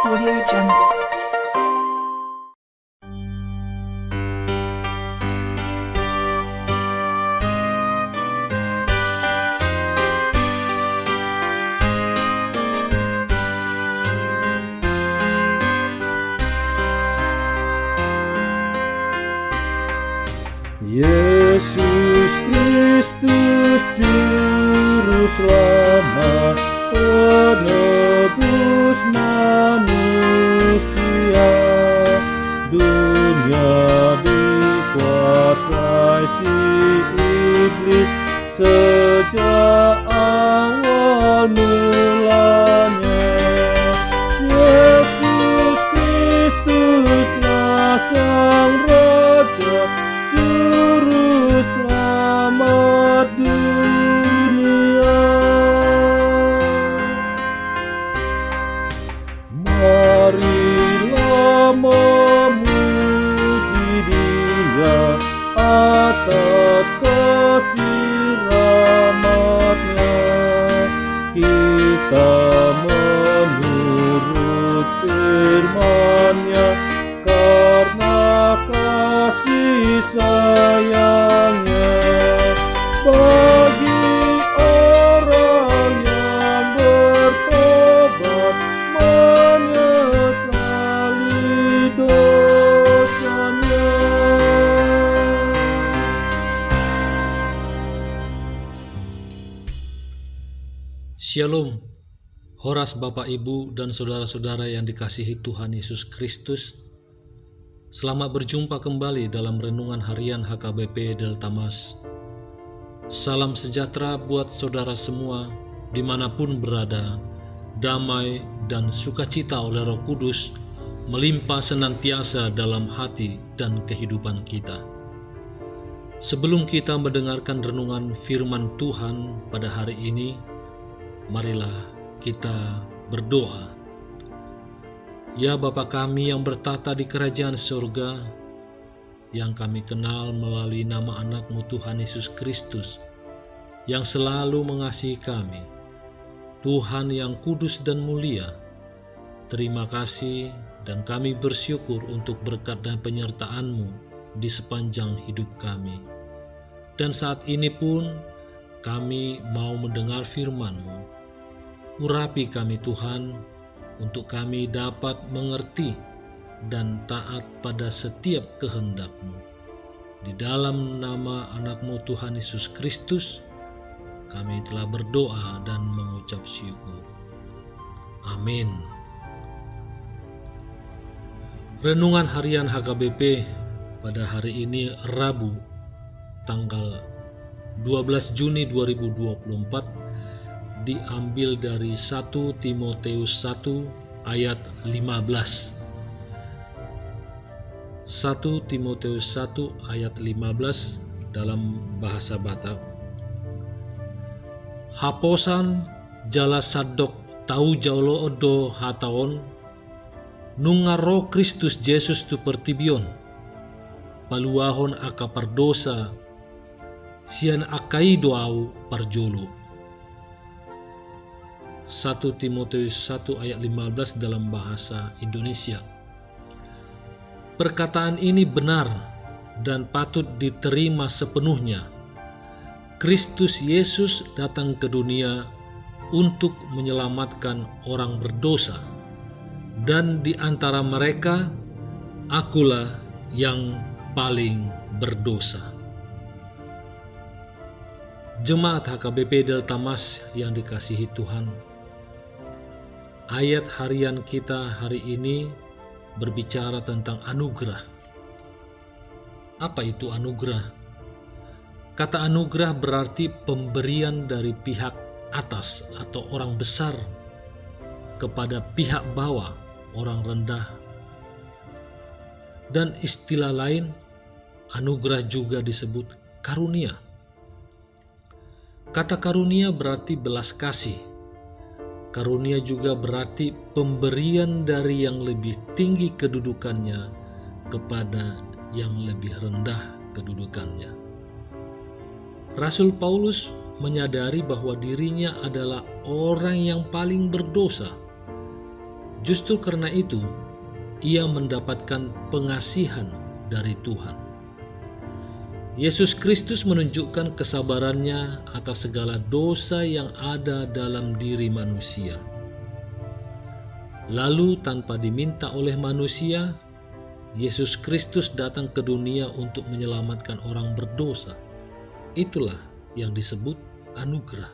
Audio Jungle. Yesus Kristus Juru Selamat, penebus manusia. Dunia dikuasai si iblis sejak awal mulanya. Yesus Kristuslah Sang Raja, Juru Selamat dunia. Marilah memuji Dia atas kasih rahmat-Nya. Kita menurut firman-Nya karena kasih sayang-Nya bagi orang yang bertobat menyesali dosanya. Shalom, Horas Bapak Ibu dan saudara-saudara yang dikasihi Tuhan Yesus Kristus. Selamat berjumpa kembali dalam Renungan Harian HKBP Delta Mas. Salam sejahtera buat saudara semua dimanapun berada. Damai dan sukacita oleh Roh Kudus melimpah senantiasa dalam hati dan kehidupan kita. Sebelum kita mendengarkan renungan firman Tuhan pada hari ini, marilah kita berdoa. Ya Bapa kami yang bertata di kerajaan surga, yang kami kenal melalui nama anak-Mu Tuhan Yesus Kristus, yang selalu mengasihi kami, Tuhan yang kudus dan mulia, terima kasih dan kami bersyukur untuk berkat dan penyertaan-Mu di sepanjang hidup kami. Dan saat ini pun kami mau mendengar firman-Mu. Urapi kami Tuhan, untuk kami dapat mengerti dan taat pada setiap kehendak-Mu. Di dalam nama anak-Mu Tuhan Yesus Kristus, kami telah berdoa dan mengucap syukur. Amin. Renungan Harian HKBP pada hari ini Rabu, tanggal 12 Juni 2024, diambil dari 1 Timoteus 1 ayat 15. 1 Timoteus 1 ayat 15 dalam bahasa Batak. Haposan jala sadok tau jaulo odo hataon nungaro Kristus Yesus tu pertibion paluahon aka pardosa sian akai doau parjolo. 1 Timoteus 1 ayat 15 dalam bahasa Indonesia. Perkataan ini benar dan patut diterima sepenuhnya. Kristus Yesus datang ke dunia untuk menyelamatkan orang berdosa, dan di antara mereka, akulah yang paling berdosa. Jemaat HKBP Delta Mas yang dikasihi Tuhan, ayat harian kita hari ini berbicara tentang anugerah. Apa itu anugerah? Kata anugerah berarti pemberian dari pihak atas atau orang besar kepada pihak bawah, orang rendah. Dan istilah lain, anugerah juga disebut karunia. Kata karunia berarti belas kasih. Karunia juga berarti pemberian dari yang lebih tinggi kedudukannya kepada yang lebih rendah kedudukannya. Rasul Paulus menyadari bahwa dirinya adalah orang yang paling berdosa, Justru karena itu, ia mendapatkan pengasihan dari Tuhan. Yesus Kristus menunjukkan kesabarannya atas segala dosa yang ada dalam diri manusia. Lalu tanpa diminta oleh manusia, Yesus Kristus datang ke dunia untuk menyelamatkan orang berdosa. Itulah yang disebut anugerah.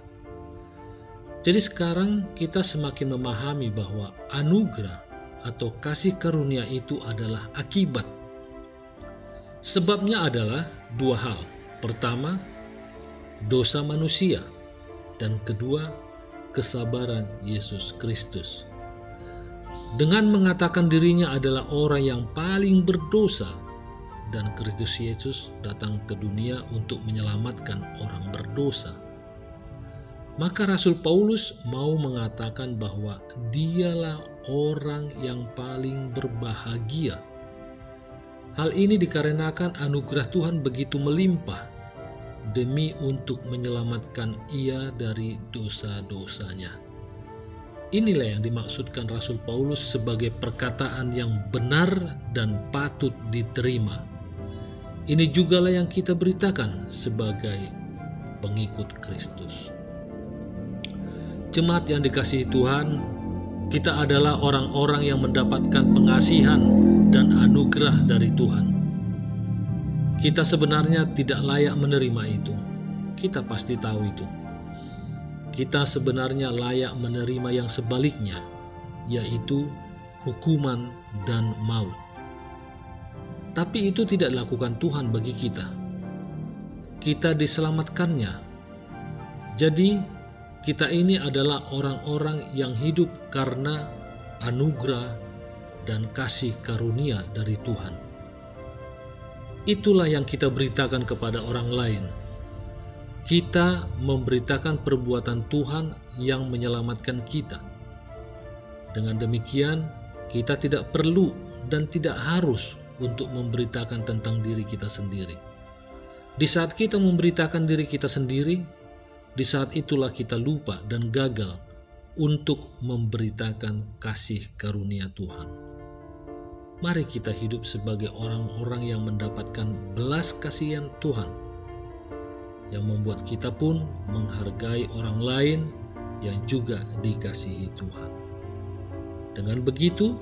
Jadi sekarang kita semakin memahami bahwa anugerah atau kasih karunia itu adalah akibat. Sebabnya adalah dua hal. Pertama, dosa manusia, dan kedua, kesabaran Yesus Kristus. Dengan mengatakan dirinya adalah orang yang paling berdosa, dan Kristus Yesus datang ke dunia untuk menyelamatkan orang berdosa, maka Rasul Paulus mau mengatakan bahwa dialah orang yang paling berbahagia. Hal ini dikarenakan anugerah Tuhan begitu melimpah demi untuk menyelamatkan ia dari dosa-dosanya. Inilah yang dimaksudkan Rasul Paulus sebagai perkataan yang benar dan patut diterima. Ini jugalah yang kita beritakan sebagai pengikut Kristus. Jemaat yang dikasihi Tuhan, kita adalah orang-orang yang mendapatkan pengasihan dan anugerah dari Tuhan. Kita sebenarnya tidak layak menerima itu. Kita pasti tahu itu. Kita sebenarnya layak menerima yang sebaliknya, yaitu hukuman dan maut. Tapi itu tidak dilakukan Tuhan bagi kita. Kita diselamatkannya. Jadi, kita ini adalah orang-orang yang hidup karena anugerah dan kasih karunia dari Tuhan. Itulah yang kita beritakan kepada orang lain. Kita memberitakan perbuatan Tuhan yang menyelamatkan kita. Dengan demikian, kita tidak perlu dan tidak harus untuk memberitakan tentang diri kita sendiri. Di saat kita memberitakan diri kita sendiri, di saat itulah kita lupa dan gagal untuk memberitakan kasih karunia Tuhan. Mari kita hidup sebagai orang-orang yang mendapatkan belas kasihan Tuhan, yang membuat kita pun menghargai orang lain yang juga dikasihi Tuhan. Dengan begitu,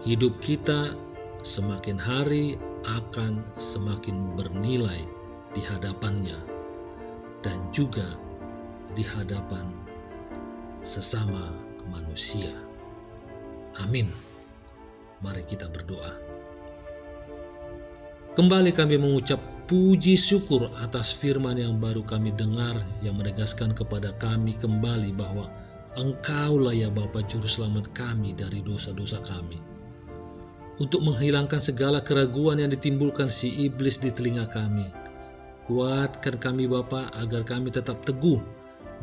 hidup kita semakin hari akan semakin bernilai di hadapannya dan juga di hadapan sesama manusia. Amin. Mari kita berdoa. Kembali kami mengucap puji syukur atas firman yang baru kami dengar, yang menegaskan kepada kami kembali bahwa Engkaulah ya Bapa Juru Selamat kami dari dosa-dosa kami. Untuk menghilangkan segala keraguan yang ditimbulkan si iblis di telinga kami, kuatkan kami Bapa agar kami tetap teguh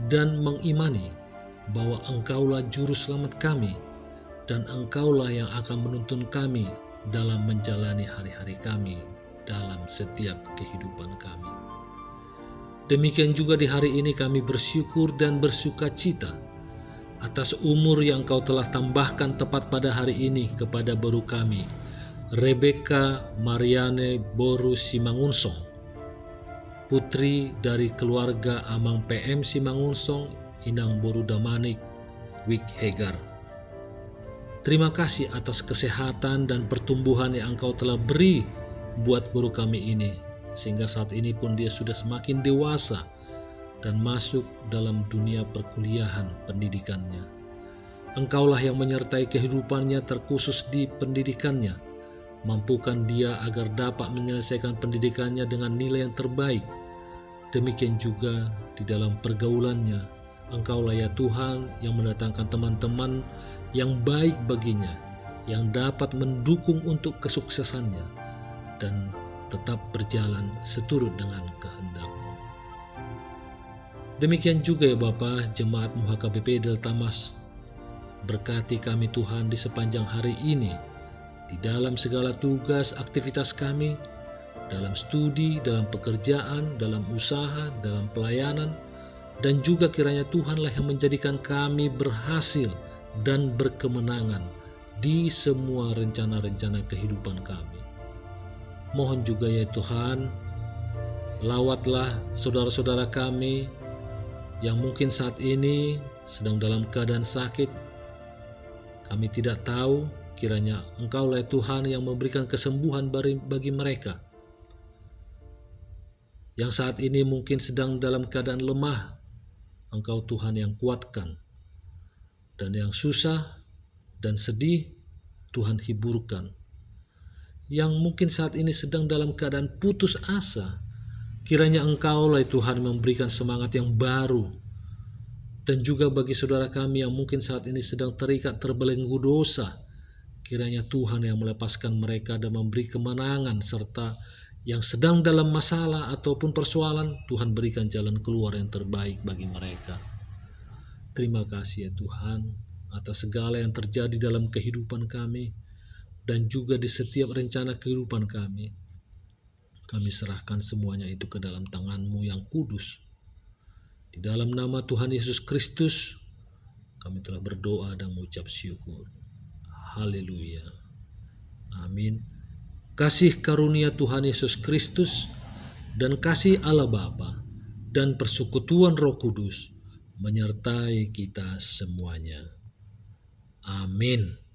dan mengimani bahwa Engkaulah Juru Selamat kami, dan Engkaulah yang akan menuntun kami dalam menjalani hari-hari kami dalam setiap kehidupan kami. Demikian juga di hari ini kami bersyukur dan bersuka cita atas umur yang Kau telah tambahkan tepat pada hari ini kepada baru kami, Rebecca Mariane Boru Simangunsong, putri dari keluarga Amang PM Simangunsong, Inang Boru Damanik, Wik Hegar. Terima kasih atas kesehatan dan pertumbuhan yang Engkau telah beri buat baru kami ini, sehingga saat ini pun dia sudah semakin dewasa dan masuk dalam dunia perkuliahan pendidikannya. Engkaulah yang menyertai kehidupannya terkhusus di pendidikannya. Mampukan dia agar dapat menyelesaikan pendidikannya dengan nilai yang terbaik. Demikian juga di dalam pergaulannya. Engkaulah ya Tuhan yang mendatangkan teman-teman yang baik baginya, yang dapat mendukung untuk kesuksesannya dan tetap berjalan seturut dengan kehendak-Mu. Demikian juga ya Bapa, jemaat MUHKBP Delta Mas, berkati kami Tuhan di sepanjang hari ini, di dalam segala tugas aktivitas kami, dalam studi, dalam pekerjaan, dalam usaha, dalam pelayanan, dan juga kiranya Tuhanlah yang menjadikan kami berhasil dan berkemenangan di semua rencana-rencana kehidupan kami. Mohon juga ya Tuhan, lawatlah saudara-saudara kami yang mungkin saat ini sedang dalam keadaan sakit. Kami tidak tahu, kiranya Engkaulah Tuhan yang memberikan kesembuhan bagi mereka. Yang saat ini mungkin sedang dalam keadaan lemah, Engkau Tuhan yang kuatkan. Dan yang susah dan sedih, Tuhan hiburkan. Yang mungkin saat ini sedang dalam keadaan putus asa, kiranya Engkaulah Tuhan memberikan semangat yang baru. Dan juga bagi saudara kami yang mungkin saat ini sedang terikat terbelenggu dosa, kiranya Tuhan yang melepaskan mereka dan memberi kemenangan, serta yang sedang dalam masalah ataupun persoalan, Tuhan berikan jalan keluar yang terbaik bagi mereka. Terima kasih ya Tuhan atas segala yang terjadi dalam kehidupan kami dan juga di setiap rencana kehidupan kami. Kami serahkan semuanya itu ke dalam tangan-Mu yang kudus. Di dalam nama Tuhan Yesus Kristus, kami telah berdoa dan mengucap syukur. Haleluya. Amin. Kasih karunia Tuhan Yesus Kristus dan kasih Allah Bapa dan persekutuan Roh Kudus menyertai kita semuanya. Amin.